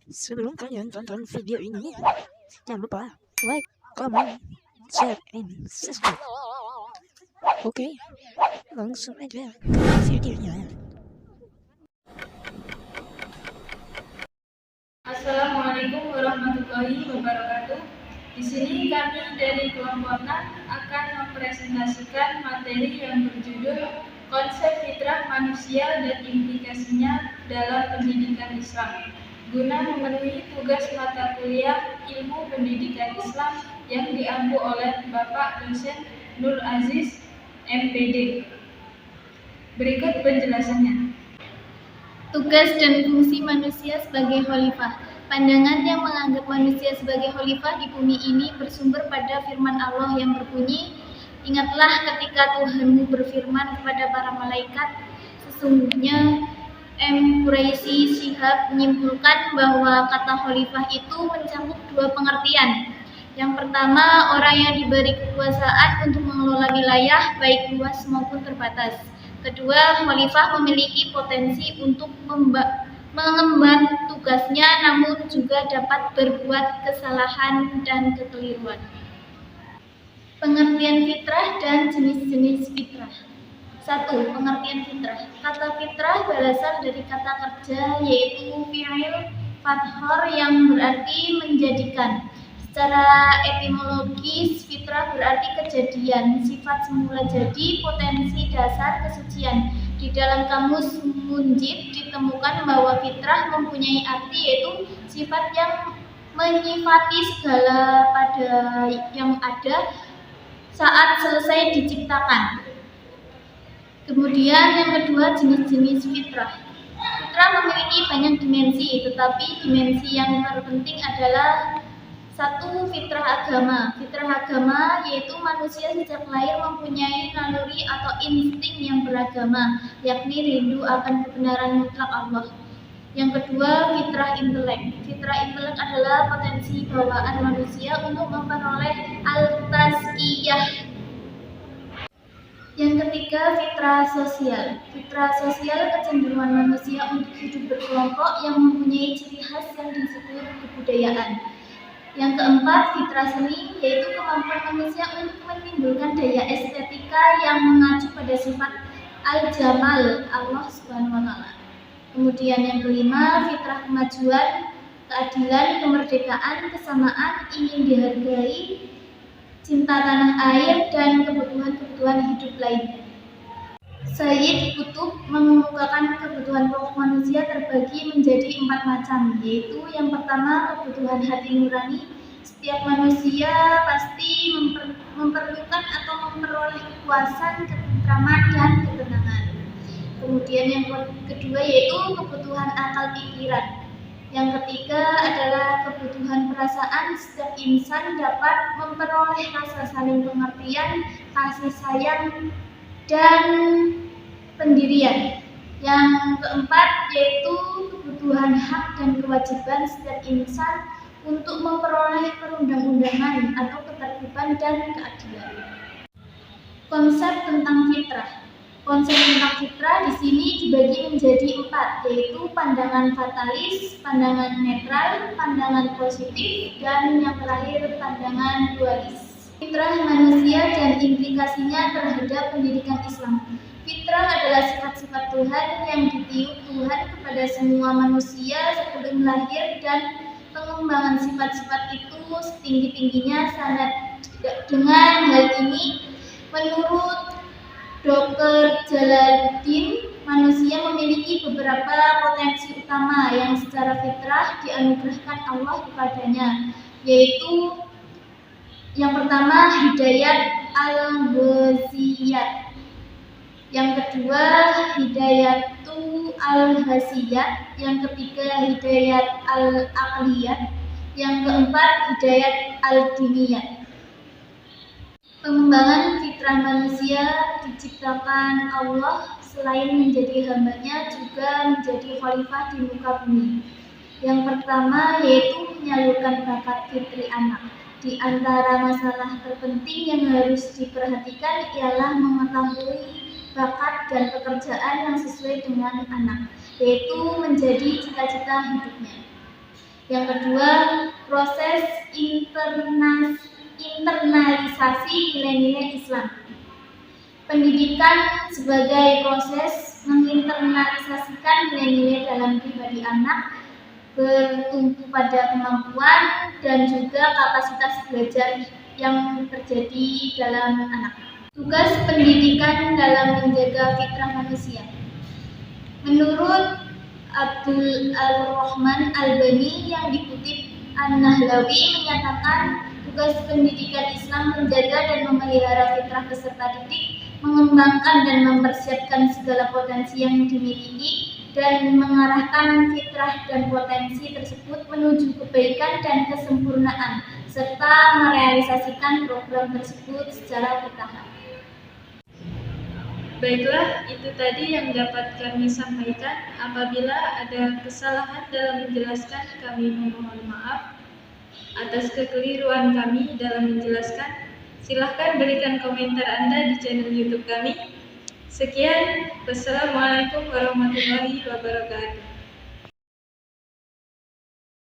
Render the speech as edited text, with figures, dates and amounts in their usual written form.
Sebelum kalian tonton video ini, jangan lupa like, comment, share, and subscribe. Oke, langsung aja ke videonya. Assalamualaikum warahmatullahi wabarakatuh. Di sini kami dari kelompok 6 akan mempresentasikan materi yang berjudul Konsep Fitrah Manusia dan Implikasinya dalam Pendidikan Islam, guna memenuhi tugas mata kuliah Ilmu Pendidikan Islam yang diampu oleh Bapak Dosen Nur Aziz, MPD. Berikut penjelasannya. Tugas dan fungsi manusia sebagai khalifah. Pandangan yang menganggap manusia sebagai khalifah di bumi ini bersumber pada firman Allah yang berbunyi, "Ingatlah ketika Tuhanmu berfirman kepada para malaikat." Sesungguhnya Quraisy Shihab menyimpulkan bahwa kata khalifah itu mencakup dua pengertian. Yang pertama, orang yang diberi kekuasaan untuk mengelola wilayah baik luas maupun terbatas. Kedua, khalifah memiliki potensi untuk mengemban tugasnya, namun juga dapat berbuat kesalahan dan kekeliruan. Pengertian fitrah dan jenis-jenis fitrah. 1. Pengertian fitrah. Kata fitrah berasal dari kata kerja yaitu fi'il fathor yang berarti menjadikan. Secara etimologis, fitrah berarti kejadian, sifat semula jadi, potensi dasar kesucian. Di dalam kamus Munjid ditemukan bahwa fitrah mempunyai arti yaitu sifat yang menyifati segala pada yang ada saat selesai diciptakan. Kemudian yang kedua, jenis-jenis fitrah. Fitrah memiliki banyak dimensi, tetapi dimensi yang terpenting adalah 1. Fitrah agama. Fitrah agama yaitu manusia sejak lahir mempunyai naluri atau insting yang beragama, yakni rindu akan kebenaran mutlak Allah. Yang kedua, fitrah intelek. Fitrah intelek adalah potensi bawaan manusia untuk memperoleh al-tazkiyah. Yang ketiga, fitrah sosial. Fitrah sosial kecenderungan manusia untuk hidup berkelompok yang mempunyai ciri khas yang disebut kebudayaan. Yang keempat, fitrah seni, yaitu kemampuan manusia untuk menimbulkan daya estetika yang mengacu pada sifat al-jamal Allah SWT. Kemudian yang kelima, fitrah kemajuan, keadilan, kemerdekaan, kesamaan, ingin dihargai, cinta tanah air, dan kebutuhan-kebutuhan hidup lainnya. Sayyid Qutb mengemukakan kebutuhan pokok manusia terbagi menjadi 4 macam, yaitu yang pertama, kebutuhan hati nurani. Setiap manusia pasti memerlukan atau memperoleh kepuasan, ketentraman, dan ketenangan. Kemudian yang kedua yaitu kebutuhan akal pikiran. Yang ketiga adalah kebutuhan perasaan. Setiap insan dapat memperoleh rasa saling pengertian, kasih sayang, dan pendirian. Yang keempat yaitu kebutuhan hak dan kewajiban setiap insan untuk memperoleh perundang-undangan atau ketertiban dan keadilan. Konsep tentang fitrah. Konsep tentang fitrah di sini dibagi menjadi 4, yaitu pandangan fatalis, pandangan netral, pandangan positif, dan yang terakhir pandangan dualis. Fitrah manusia dan implikasinya terhadap pendidikan Islam. Fitrah adalah sifat-sifat Tuhan yang ditiup Tuhan kepada semua manusia sebelum lahir, dan pengembangan sifat-sifat itu setinggi-tingginya sangat. Dengan hal ini, menurut Dr. Jalaluddin, manusia memiliki beberapa potensi utama yang secara fitrah dianugerahkan Allah kepadanya, yaitu yang pertama, hidayat al-ghaziyat. Yang kedua, hidayatu al-hasiyat. Yang ketiga, hidayat al-aqliyat. Yang keempat, hidayat al-diniyat. Pengembangan fitrah manusia diciptakan Allah selain menjadi hambanya juga menjadi khalifah di muka bumi. Yang pertama yaitu menyalurkan bakat fitri anak. Di antara masalah terpenting yang harus diperhatikan ialah mengetahui bakat dan pekerjaan yang sesuai dengan anak, yaitu menjadi cita-cita hidupnya. Yang kedua, proses internalisasi nilai-nilai Islam. Pendidikan sebagai proses menginternalisasikan nilai-nilai dalam pribadi anak bertumpu pada kemampuan dan juga kapasitas belajar yang terjadi dalam anak. Tugas pendidikan dalam menjaga fitrah manusia. Menurut Abdul Ar-Rahman Albani yang dikutip An-Nahlawi menyatakan tugas pendidikan Islam menjaga dan memelihara fitrah peserta didik, mengembangkan dan mempersiapkan segala potensi yang dimiliki dan mengarahkan fitrah dan potensi tersebut menuju kebaikan dan kesempurnaan serta merealisasikan program tersebut secara bertahap. Baiklah, itu tadi yang dapat kami sampaikan. Apabila ada kesalahan dalam menjelaskan, kami memohon maaf atas kekeliruan kami dalam menjelaskan. Silahkan berikan komentar Anda di channel YouTube kami. Sekian, wassalamualaikum warahmatullahi wabarakatuh.